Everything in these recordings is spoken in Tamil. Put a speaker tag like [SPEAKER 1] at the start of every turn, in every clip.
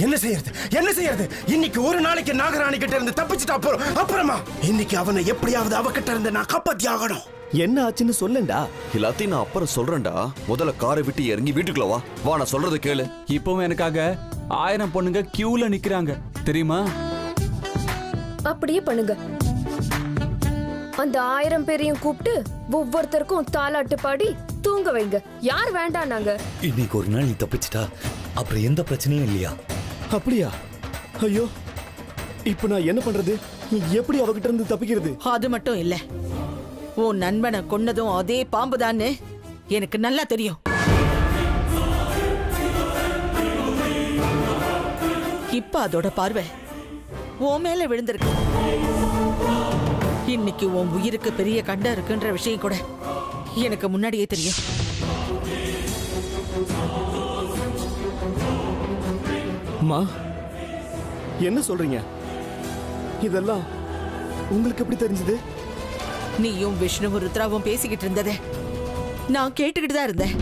[SPEAKER 1] என்ன செய்யறது என்ன செய்யறது? இன்னைக்கு ஒரு நாளைக்கு நாகராணி கிட்ட இருந்து தப்பிச்சுட்டா அப்புறமா இன்னைக்கு அவனை எப்படியாவது அவகிட்ட இருந்து நான் காப்பாத்தி ஆகணும்.
[SPEAKER 2] என்ன ஆச்சுன்னு சொல்லேன்டா.
[SPEAKER 3] எல்லாத்தையும் நான் அப்புறம் சொல்றேன்டா. முதல்ல காரை விட்டு இறங்கி வீட்டுக்குள்ள வா. வா, நான் சொல்றது கேளு.
[SPEAKER 4] இப்பவும் எனக்காக 1000 பொண்ணுங்க கியூல நிக்கிறாங்க தெரியுமா?
[SPEAKER 5] அப்படியே பண்ணுங்க. அந்த 1000 பேரையும் கூப்பிட்டு ஒவ்வொருத்தருக்கும் தாலாட்டு பாடி தூங்க வைங்க. யார் வேண்டாம் நாங்க.
[SPEAKER 6] இன்னைக்கு ஒரு நாள் நீ தப்பிச்சிட்டா அப்புறம் எந்த பிரச்சனையும் இல்லையா?
[SPEAKER 2] அப்படியா? ஐயோ, இப்ப நான் என்ன பண்றது? எப்படி அவகிட்ட இருந்து தப்பிக்கிறது?
[SPEAKER 7] அது மட்டும் இல்ல, உன் நண்பனை கொன்னதும் அதே பாம்புதான்னு எனக்கு நல்லா தெரியும். இப்ப அதோட பார்வை உன் மேல விழுந்திருக்கு. இன்னைக்கு உன் உயிருக்கு பெரிய கண்டம் இருக்குன்ற விஷயம் கூட எனக்கு முன்னாடியே தெரியும்.
[SPEAKER 2] அம்மா, என்ன சொல்றீங்க? இதெல்லாம் உங்களுக்கு எப்படி தெரிஞ்சது?
[SPEAKER 7] நீயும் விஷ்ணுவும் ருத்ராவும் பேசிக்கிட்டு இருந்ததே நான் கேட்டுக்கிட்டு தான் இருந்தேன்.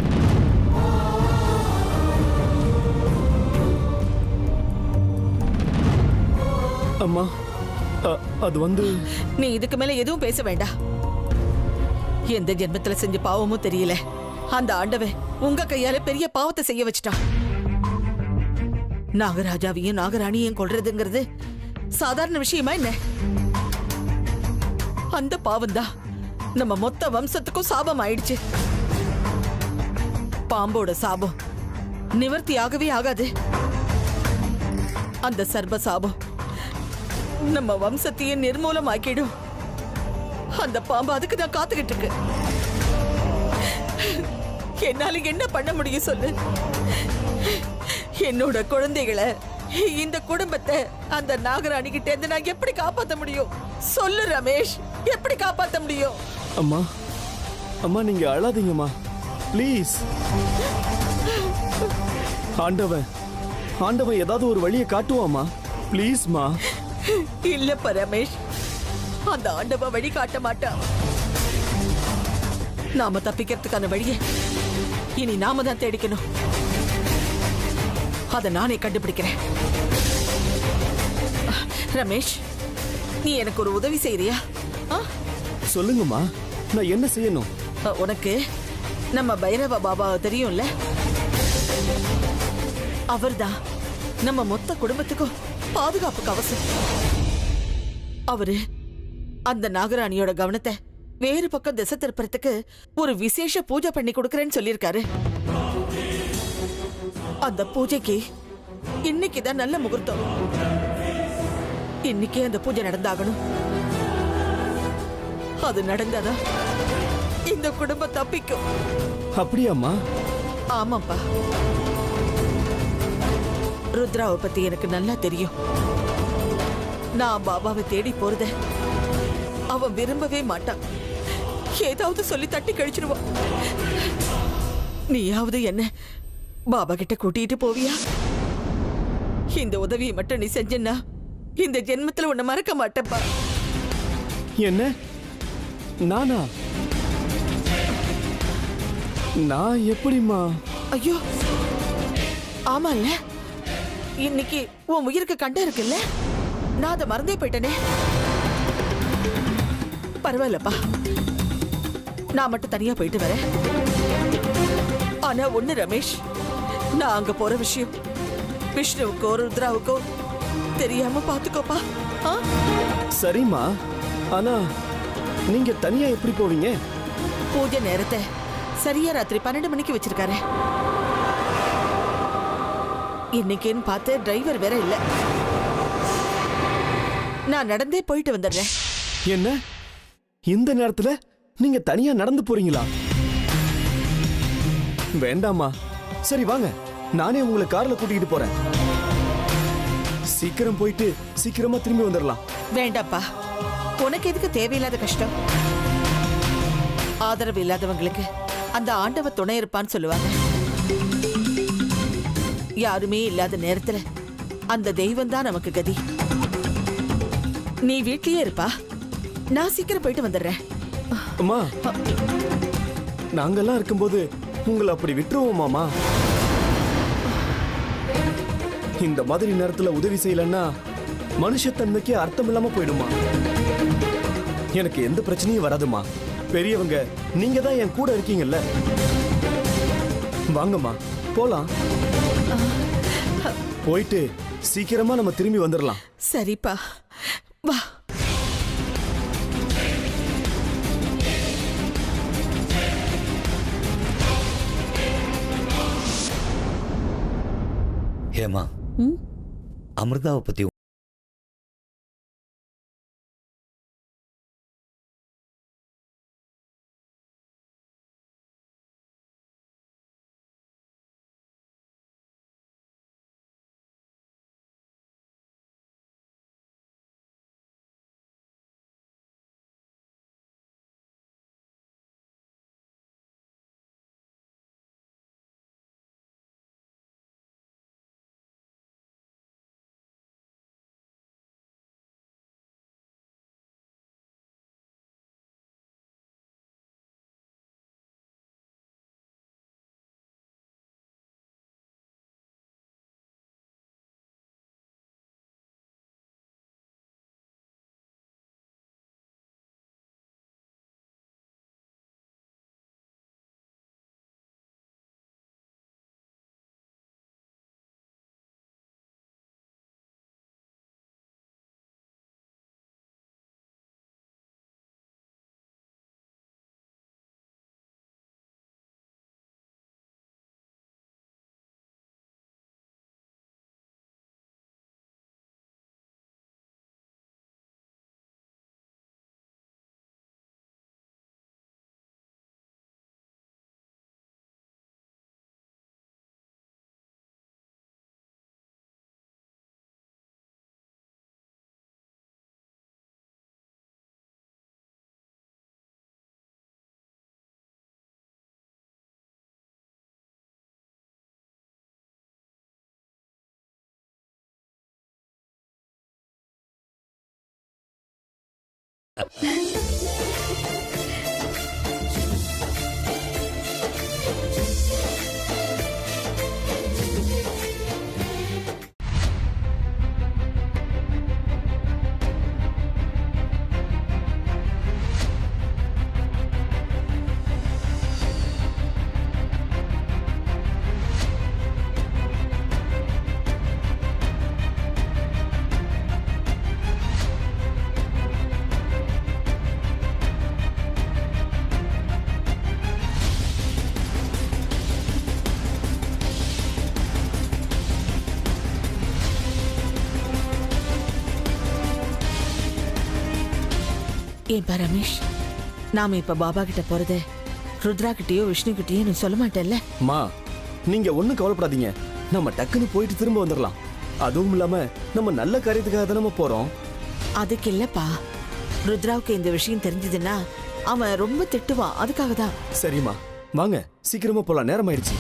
[SPEAKER 2] அம்மா, அது வந்து
[SPEAKER 7] நீ இதுக்கு மேல எதுவும் பேச வேண்டாம். எந்த ஜென்மத்துல செஞ்ச பாவமும் தெரியல, அந்த ஆண்டவன் உங்க கையால பெரிய பாவத்தை செய்ய வச்சிட்டான். நாகராஜாவையும் நாகராணியையும் கொல்றதுங்கிறது சாதாரண விஷயமா என்ன? அந்த பாவம்தான் நம்ம மொத்த வம்சத்துக்கும் சாபம் ஆயிடுச்சு. பாம்போட சாபம் நிவர்த்தி ஆகவே ஆகாது. அந்த சர்ப சாபம் நம்ம வம்சத்தையே நிர்மூலமாக்கிடும். அந்த பாம்பு அதுக்கு தான் காத்துக்கிட்டு இருக்கு. என்னால என்ன பண்ண முடியும் சொல்லு? என்னோட குழந்தைகளை, இந்த குடும்பத்தை அந்த நாகராணி கிட்ட இருந்து நான் எப்படி காப்பாத்த முடியும் சொல்லு ரமேஷ்? எப்படி காப்பாத்த முடியும்?
[SPEAKER 2] அம்மா, அம்மா நீங்க அழாதீங்கம்மா ப்ளீஸ். ஆண்டவன் ஆண்டவன் ஏதாவது ஒரு வழியை காட்டுவாமா ப்ளீஸ்மா.
[SPEAKER 7] இல்லப்பா ரமேஷ், அந்த ஆண்டவன் வழி காட்ட மாட்டான். நாம தப்பிக்கிறதுக்கான வழியை இனி நாம தான் தேடிக்கணும். அதை நானே கண்டுபிடிக்கிறேன். ரமேஷ், நீ எனக்கு ஒரு உதவி செய்யறியா?
[SPEAKER 2] சொல்லுங்கம்மா, நான் என்ன செய்யணும்?
[SPEAKER 7] உனக்கு நம்ம பைரவ பாபா தெரியும்ல? அவர்தான் நம்ம மொத்த குடும்பத்துக்கும் பாதுகாப்பு கவசம். அவரு அந்த நாகராணியோட கவனத்தை வேறு பக்கம் திசை திருப்பறதுக்கு ஒரு விசேஷ பூஜை பண்ணி கொடுக்கறேன்னு சொல்லியிருக்காரு. அந்த பூஜைக்கு இன்னைக்குதான் நல்ல முகூர்த்தம். இன்னைக்கே அந்த பூஜை நடந்தாகணும். அது நடந்தாதான் இந்த குடும்பம் தப்பிக்கும்.
[SPEAKER 2] அப்படியாம்மா?
[SPEAKER 7] ஆமாப்பா. ருத்ராவை பத்தி எனக்கு நல்லா தெரியும். நான் பாபாவை தேடி போறத அவன் விரும்பவே மாட்டான். ஏதாவது சொல்லி தட்டி கழிச்சிருவான். நீயாவது என்ன பாபா கிட்ட கூட்டிட்டு போவியா? இந்த உதவியை மட்டும் நீ செஞ்சா இந்த ஜென்மத்துல உன்னை மறக்க மாட்டேப்பா.
[SPEAKER 2] என்ன? நானா? நான் எப்படிமா?
[SPEAKER 7] ஐயோ, ஆமால, இன்னைக்கு உன் உயிருக்கு கண்டம் இருக்குல்ல? நான் அதை மறந்தே போயிட்டேனே. பரவாயில்லப்பா, நான் மட்டும் தனியா போயிட்டு வரேன். ஆனா ஒண்ணு ரமேஷ், நான் அங்க போற விஷயம் விஷ்ணுவுக்கோ ருத்ராவுக்கோ தெரியாம பாத்துக்கோப்பா.
[SPEAKER 2] சரிம்மா, ஆனா நீங்க தனியா எப்படி போவீங்க?
[SPEAKER 7] பூஜை நேரத்தை சரியா ராத்திரி 12 மணிக்கு வச்சிருக்காரு. இன்னைக்குன்னு பார்த்து டிரைவர் வேற இல்ல. நான் நடந்தே போயிட்டு வந்துடுறேன்.
[SPEAKER 2] என்ன, இந்த நேரத்துல நீங்க தனியா நடந்து போறீங்களா? வேண்டாமா. சரி வாங்க, நானே உங்களை கார்ல கூட்டிட்டு போறேன். சீக்கிரம் போயிட்டு சீக்கிரமா திரும்பி வந்துடலாம்.
[SPEAKER 7] வேண்டாப்பா, உனக்கு எதுக்கு தேவையில்லாத கஷ்டம்? ஆதரவு இல்லாதவங்களுக்கு அந்த ஆண்டவ துணை இருப்பான்னு சொல்லுவாங்க. யாருமே இல்லாத நேரத்துல அந்த தெய்வம் தான் நமக்கு கதி. நீ வீட்லயே இருப்பா, நான் சீக்கிரம் போயிட்டு வந்துடுறேன்.
[SPEAKER 2] அம்மா, நாங்கெல்லாம் இருக்கும்போது உங்களை அப்படி விட்டுருவோமாமா? இந்த மாதிரி நேரத்துல உதவி செய்யலன்னா மனுஷத்தன்மைக்கு அர்த்தம் இல்லாம போயிடுமா. எனக்கு எந்த பிரச்சனையும் வராதுமா. பெரியவங்க நீங்க தான் என் கூட இருக்கீங்கல்ல. வாங்கம்மா போலாம். போயிட்டு சீக்கிரமா நம்ம திரும்பி வந்துடலாம்.
[SPEAKER 7] சரிப்பா, வா.
[SPEAKER 6] ஏமா அமிர்தாவை பத்தி
[SPEAKER 7] ஏன்பா ரமேஷ், நாம இப்ப பாபா கிட்ட போறது ருத்ரா கிட்டயோ விஷ்ணு கிட்டயோ நீ சொல்ல மாட்டேல்ல?
[SPEAKER 2] மா நீங்க ஒண்ணும் கவலைப்படாதீங்க. நம்ம டக்குன்னு போயிட்டு திரும்ப வந்துடலாம். அதுவும் இல்லாம நம்ம நல்ல காரியத்துக்காக தான் நம்ம போறோம்.
[SPEAKER 7] அதுக்கு இல்லப்பா, ருத்ராவுக்கு இந்த விஷயம் தெரிஞ்சதுன்னா அவன் ரொம்ப திட்டுவான். அதுக்காக தான்.
[SPEAKER 2] சரிம்மா வாங்க சீக்கிரமா போலாம், நேரம் ஆயிடுச்சு.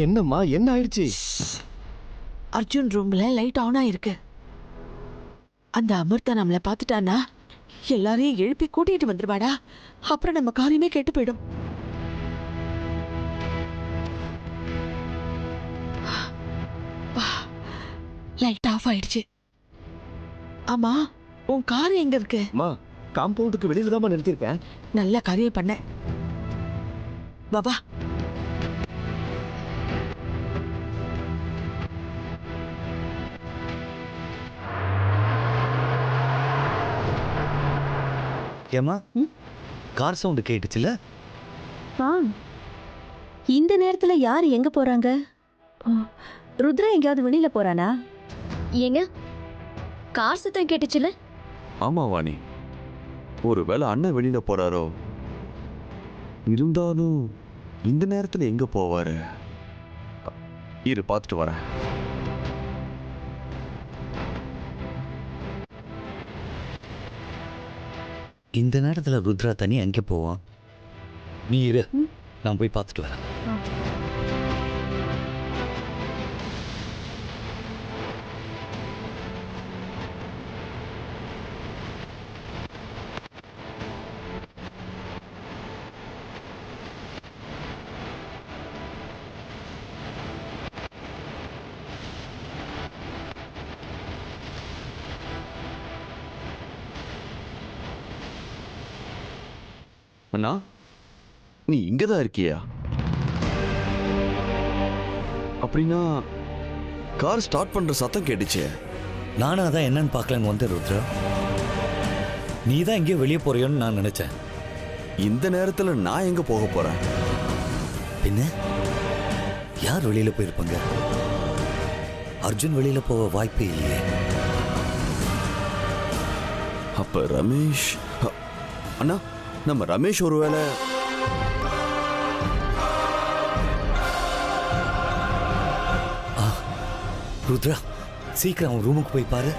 [SPEAKER 2] என்னம்மா என்ன ஆயிடுச்சு?
[SPEAKER 7] அர்ஜுன் ரூம்ல லைட் ஆன் ஆயிருக்கு. அந்த அமிர்தா நம்மள பாத்துட்டானா எல்லாரையும் எழுப்பி கூட்டிட்டு வந்துருவாடா. அப்புறம் நம்ம காரியமே கெட்டு போயிடும். லைட் ஆஃப் ஆயிடுச்சு. ஆமா, உன் கார் எங்க இருக்கு?
[SPEAKER 2] அம்மா காம்பவுண்டுக்கு வெளியில தான் நிறுத்திருக்கேன்.
[SPEAKER 7] நல்ல காரியம் பண்ண. பாபா,
[SPEAKER 6] ஏமா கார் சவுண்டு கேட்டுச்சுல?
[SPEAKER 8] இந்த நேரத்துல யார் எங்க போறாங்க? ருத்ரா எங்கேயாவது வெளியில போறானா?
[SPEAKER 5] ஏங்க கார் சத்தம் கேட்டுச்சுல?
[SPEAKER 3] ஆமா வாணி, ஒருவேளை அண்ணன் வெளியில போறாரோ. இருந்தாலும் இந்த நேரத்துல எங்க போவாரு? இரு பார்த்துட்டு வரேன்.
[SPEAKER 6] இந்த நேரத்தில் ருத்ரா தனி அங்கே போவான். நீ இரு, நான் போய் பார்த்துட்டு வரேன்.
[SPEAKER 3] அண்ணா நீ இங்கதான் இருக்கியா? அப்படின்னா கார் ஸ்டார்ட் பண்ற சத்தம் கேட்டுச்சே.
[SPEAKER 6] நானும் அதான் என்னன்னு பார்க்கலான்னு வந்தேன் ருத்ரா. நீ தான் எங்கேயோ வெளியே போறியோன்னு நான் நினைச்சேன்.
[SPEAKER 3] இந்த நேரத்துல நான் எங்க போக போறேன்?
[SPEAKER 6] பின்ன யார் வெளியில போயிருப்பாங்க? அர்ஜுன் வெளியில போக வாய்ப்பே இல்லையே.
[SPEAKER 3] அப்ப ரமேஷ் அண்ணா, நம்ம ரமேஷ் ஒருவேளை
[SPEAKER 6] ருத்ரா, சீக்கிரம் அவன் ரூமுக்கு போய் பாரு.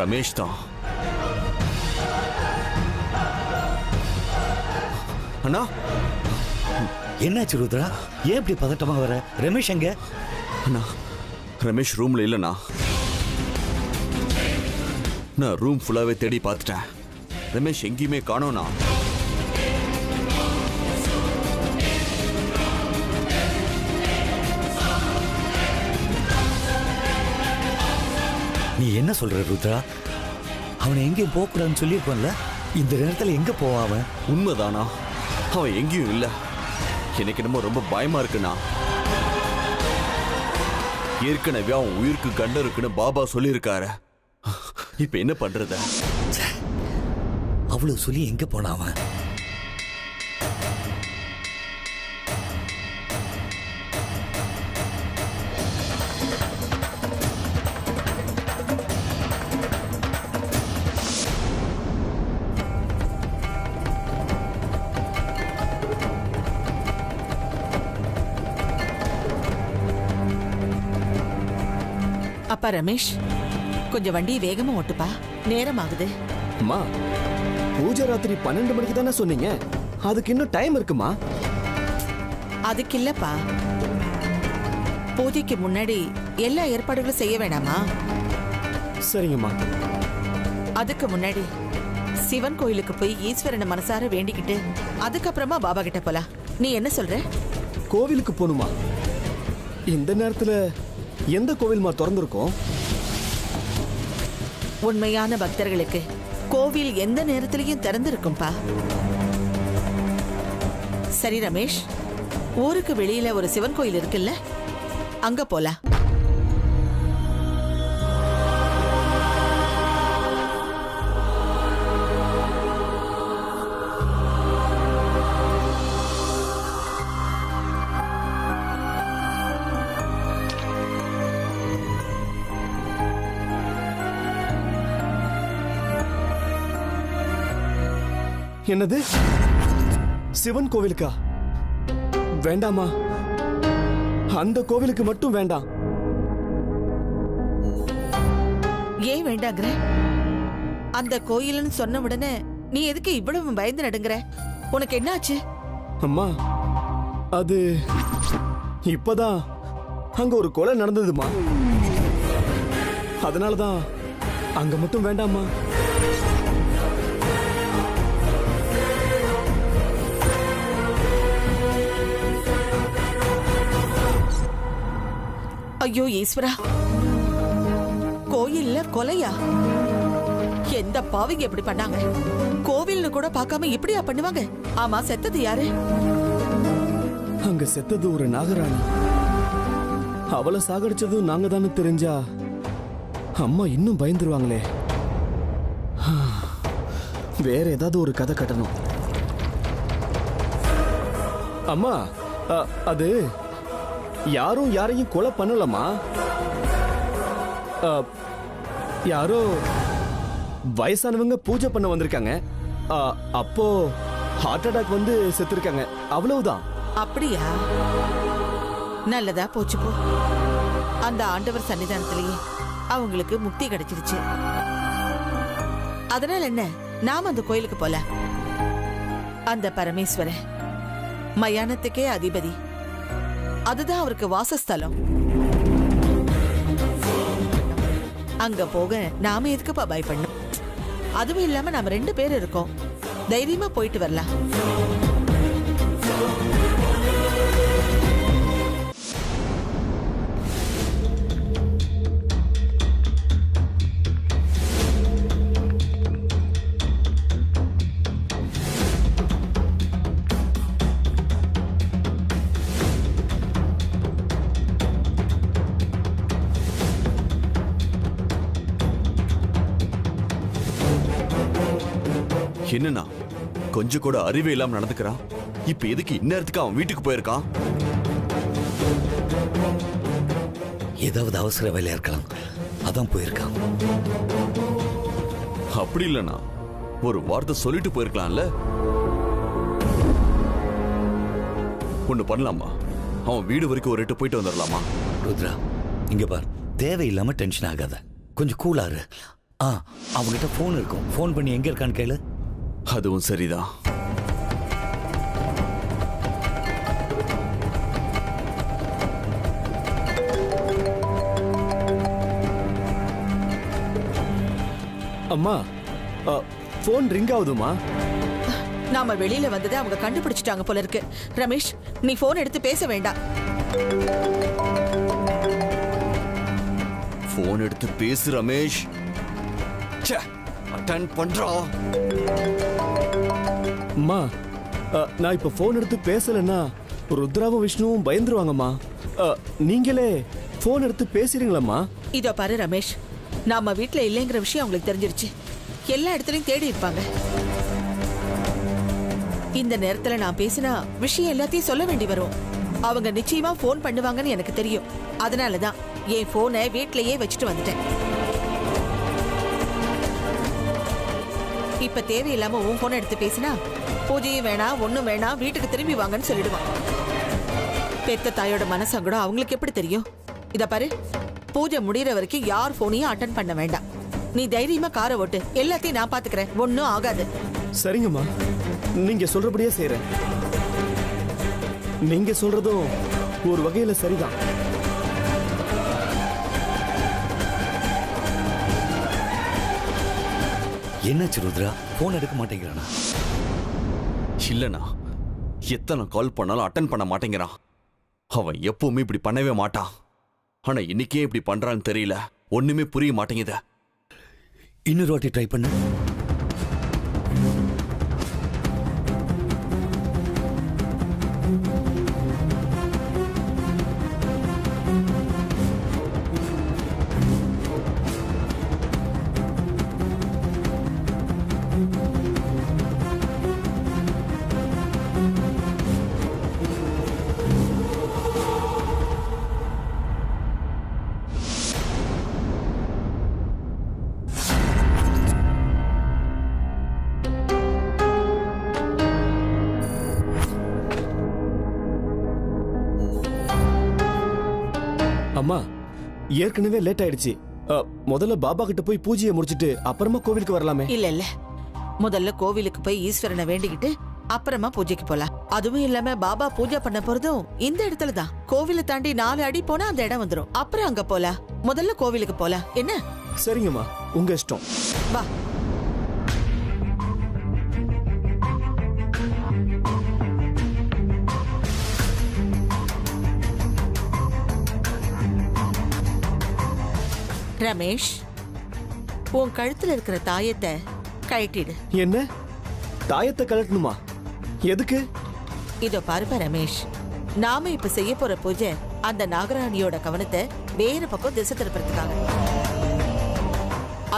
[SPEAKER 3] ரமேஷ் தான். அண்ணா,
[SPEAKER 6] என்னாச்சு ருத்ரா? ஏன் இப்படி பதட்டமா வர? ரமேஷ் எங்க?
[SPEAKER 3] அண்ணா, ரமேஷ் ரூம்ல இல்லண்ணா. நான் ரூம் ஃபுல்லாவே தேடி பார்த்துட்டேன். ரமேஷ் எங்கேயுமே காணோண்ணா.
[SPEAKER 6] நீ என்ன சொல்ற ருத்ரா? அவனை எங்கேயும் போக கூடாதுன்னு சொல்லியிருப்பான்ல. இந்த நேரத்துல எங்க போவான் அவன்?
[SPEAKER 3] உண்மைதானா? அவன் எங்கேயும் இல்ல. எனக்கு என்னமோ ரொம்ப பயமா இருக்குண்ணா. ஏற்கனவே அவன் உயிருக்கு கண்டம் இருக்குன்னு பாபா சொல்லியிருக்காரு. இப்ப என்ன பண்றது?
[SPEAKER 6] அவ்வளவு சொல்லி எங்க போனான் அவன்?
[SPEAKER 7] அப்பா ரமேஷ், கொஞ்சம் வண்டி வேகமா ஓட்டுப்பா, நேரம் ஆகுது.
[SPEAKER 2] அம்மா, பூஜை ராத்திரி 12 மணிக்கு தானே சொன்னீங்க. அதுக்கு இன்னும் டைம் இருக்குமா?
[SPEAKER 7] அதுக்கு இல்லப்பா, பூஜைக்கு முன்னாடி எல்லா ஏற்பாடுகளும் செய்ய வேணாமா?
[SPEAKER 2] சரிங்கம்மா.
[SPEAKER 7] அதுக்கு முன்னாடி சிவன் கோயிலுக்கு போய் ஈஸ்வரனை மனசார வேண்டிக்கிட்டு அதுக்கப்புறமா பாபா கிட்ட போலாம். நீ என்ன சொல்ற?
[SPEAKER 2] கோவிலுக்கு போகணுமா? இந்த நேரத்துல எந்த கோவில்மா திறந்திருக்கோம்?
[SPEAKER 7] உண்மையான பக்தர்களுக்கு கோவில் எந்த நேரத்திலையும் திறந்திருக்கும்பா. சரி ரமேஷ், ஊருக்கு வெளியில ஒரு சிவன் கோயில் இருக்குல்ல, அங்க போலாம்.
[SPEAKER 2] என்னது? சிவன் கோவிலுக்கா? வேண்டாமா, அந்த கோவிலுக்கு மட்டும் வேண்டாம்.
[SPEAKER 7] ஏன் வேண்டாங்கிற? அந்த கோயில்னு சொன்ன உடனே நீ எதுக்கு இவ்வளவு பயந்து நடுங்குற? உனக்கு என்னாச்சு?
[SPEAKER 2] அம்மா, அது இப்பதான் அங்க ஒரு கொலை நடந்ததுமா. அதனாலதான் அங்க மட்டும் வேண்டாமா.
[SPEAKER 7] ஐயோ ஈஸ்வரா, கோயில்ல கொலையா? எந்த பாவிங்க எப்படி பண்ணாங்க? கோவில்னு கூட பார்க்காம இப்படியா பண்ணுவாங்க? ஆமா, செத்தது யாரு?
[SPEAKER 2] அங்க செத்தது ஒரு நாகராணி. அவளை சாகடிச்சதும் நாங்க தானே தெரிஞ்சா அம்மா இன்னும் பயந்துருவாங்களே. வேற ஏதாவது ஒரு கதை கட்டணும். அம்மா, அது யாரும் யாரையும் கொலை பண்ணலமா. யாரோ வயசானவங்க பூஜை பண்ண வந்திருக்காங்க. அப்போ ஹார்ட் அட்டாக் வந்து செத்துருக்காங்க, அவ்வளவுதான்.
[SPEAKER 7] அப்படியா? நல்லதா போச்சு போ. அந்த ஆண்டவர் சன்னிதானத்திலேயே அவங்களுக்கு முக்தி கிடைச்சிருச்சு. அதனால என்ன, நாம அந்த கோயிலுக்கு போல. அந்த பரமேஸ்வரன் மயானத்துக்கே அதிபதி. அதுதான் அவருக்கு வாசஸ்தலம். அங்க போக நாம எதுக்குப்பா பயப்படணும்? அதுவும் இல்லாம நாம 2 பேர் இருக்கோம், தைரியமா போயிட்டு வரலாம்.
[SPEAKER 3] என்னன்னா கொஞ்சம் கூட அறிவே இல்லாம நடந்துக்கிறான். இப்ப எதுக்கு இந்நேரத்துக்கு அவன் வீட்டுக்கு போயிருக்கான்?
[SPEAKER 6] ஏதாவது அவசர வேலையா இருக்கலாம், அதான் போயிருக்கான்.
[SPEAKER 3] அப்படி இல்லைன்னா ஒரு வார்த்தை சொல்லிட்டு போயிருக்கலாம்ல. ஒண்ணு பண்ணலாமா? அவன் வீடு வரைக்கும் ஒரு எட்டு போயிட்டு வந்துடலாமா?
[SPEAKER 6] ருத்ரா, இங்க பார், தேவையில்லாம டென்ஷன் ஆகாத, கொஞ்சம் கூலாரு. அவங்ககிட்ட போன் இருக்கும், போன் பண்ணி எங்க இருக்கான்னு கேளு.
[SPEAKER 3] அதுவும் சரிதான்.
[SPEAKER 2] அம்மா, போன் ரிங் ஆகுதுமா?
[SPEAKER 7] நாம வெளியில வந்ததை அவங்க கண்டுபிடிச்சிட்டாங்க போல இருக்கு. ரமேஷ், நீ போன் எடுத்து பேச வேண்டாம்.
[SPEAKER 3] போன் எடுத்து பேசு ரமேஷ். அட்டெண்ட் பண்றா.
[SPEAKER 2] அம்மா, நான் இப்ப போன் எடுத்து பேசலன்னா ருத்ராவும் விஷ்ணுவும் பயந்துருவாங்கம்மா. நீங்களே போன் எடுத்து பேசுறீங்களம்மா?
[SPEAKER 7] இதோ பாரு ரமேஷ், நாம வீட்டுல இல்லைங்கிற விஷயம் அவங்களுக்கு தெரிஞ்சிருச்சு. எல்லா இடத்துலயும் தேடி இருப்பாங்க. இந்த நேரத்துல நான் பேசினா விஷயம் எல்லாத்தையும் சொல்ல வேண்டி வரும். அவங்க நிச்சயமா போன் பண்ணுவாங்கன்னு எனக்கு தெரியும். அதனாலதான் என் போனை வீட்லயே வச்சுட்டு வந்துட்டேன். இப்ப தேவையில்லாம உன் போனை எடுத்து பேசினா பூஜையும் வேணாம், ஒண்ணும் வேணாம், வீட்டுக்கு திரும்பி வாங்கன்னு சொல்லிடுவான். பெத்த தாயோட மனசங்கடம் அவங்களுக்கு எப்படி தெரியும்? இத பாரு, பூஜை முடியற வரைக்கும் யார் போனையும் அட்டன் பண்ண வேண்டாம். நீ தைரியமா காரை ஓட்டு, எல்லாத்தையும் நான் பாத்துக்கிறேன், ஒன்னும் ஆகாது.
[SPEAKER 2] சரிங்கம்மா, நீங்க சொல்றபடியே செய்றேன். நீங்க சொல்றதும் ஒரு வகையில சரிதான்.
[SPEAKER 6] என்னாச்சு ருத்ரா, போன் எடுக்க மாட்டேங்கிறானா?
[SPEAKER 3] இல்லனா எத்தனை கால் பண்ணாலும் அட்டன் பண்ண மாட்டேங்கிறான். அவன் எப்பவுமே இப்படி பண்ணவே மாட்டான். ஆனா இன்னைக்கே இப்படி பண்றான்னு தெரியல. ஒண்ணுமே புரிய மாட்டேங்குது.
[SPEAKER 6] இன்னொரு வாட்டி ட்ரை பண்ணு.
[SPEAKER 2] அம்மா, ஏற்கனவே லேட் ஆயிடுச்சு. முதல்ல பாபா கிட்ட போய் பூஜையை முடிச்சிட்டு அப்புறமா கோவிலுக்கு வரலாமே?
[SPEAKER 7] இல்ல இல்ல, முதல்ல கோவிலுக்கு போய் ஈஸ்வரனை வேண்டிக்கிட்டு அப்புறமா பூஜைக்கு போலாம். அதுவும் இல்லாம பாபா பூஜை பண்ண போறதும் இந்த இடத்துல தான். கோவிலை தாண்டி 4 அடி போனா அந்த இடம் வந்துரும். அப்புறம் அங்க போலாம். முதல்ல கோவிலுக்கு போலாம். என்ன?
[SPEAKER 2] சரிங்கம்மா, உங்க இஷ்டம்.
[SPEAKER 7] வா. ரமேஷ், உன் கழுத்துல இருக்கிற தாயத்தை கழட்டிடு.
[SPEAKER 2] என்ன? தாயத்தை கழட்டணுமா? எதுக்கு?
[SPEAKER 7] இதோ பாருப்பா ரமேஷ், நாம இப்ப செய்ய போற பூஜை அந்த நாகராணியோட கவனத்தை வேற பக்கம் திசை திருப்பறதுக்காக.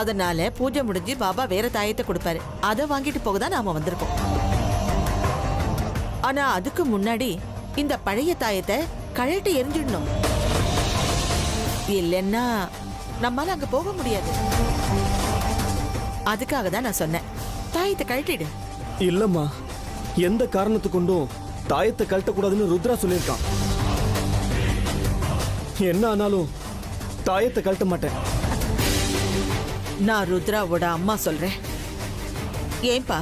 [SPEAKER 7] அதனால பூஜை முடிஞ்சு பாபா வேற தாயத்தை கொடுப்பாரு. அதை வாங்கிட்டு போகதான் நாம வந்திருக்கோம். ஆனா அதுக்கு முன்னாடி இந்த பழைய தாயத்தை கழட்டி எரிஞ்சிடணும். இல்லைன்னா நம்மால அங்க போக முடியாது. அதுக்காக தான் நான் சொன்னேன், தாயத்தை கழட்டிடு.
[SPEAKER 2] இல்லம்மா, எந்த காரணத்து கொண்டும் தாயத்தை கழட்டக்கூடாதுன்னு ருத்ரா சொல்லியிருக்கான். என்ன ஆனாலும் தாயத்தை கழட்ட மாட்டேன்.
[SPEAKER 7] நான் ருத்ராவோட அம்மா சொல்றேன். ஏன்பா,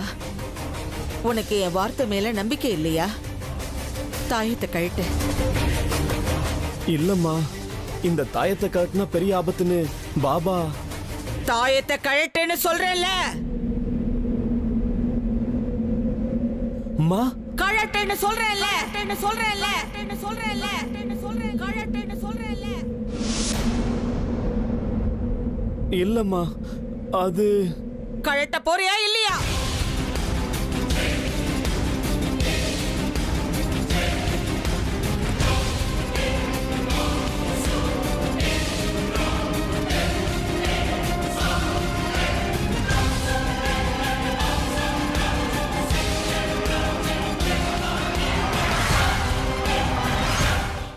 [SPEAKER 7] உனக்கு என் வார்த்தை மேல நம்பிக்கை இல்லையா? தாயத்தை கழட்டு.
[SPEAKER 2] இல்லம்மா, இந்த தாயத்தை கழட்டினா பெரிய ஆபத்துன்னு பாபா.
[SPEAKER 7] தாயத்தை கழட்டுன்னு சொல்றேன்ல.
[SPEAKER 2] அம்மா,
[SPEAKER 7] கழட்டுன்னு சொல்றேன்ல.
[SPEAKER 2] இல்லம்மா, அது
[SPEAKER 7] கழட்ட போறியா இல்லையா?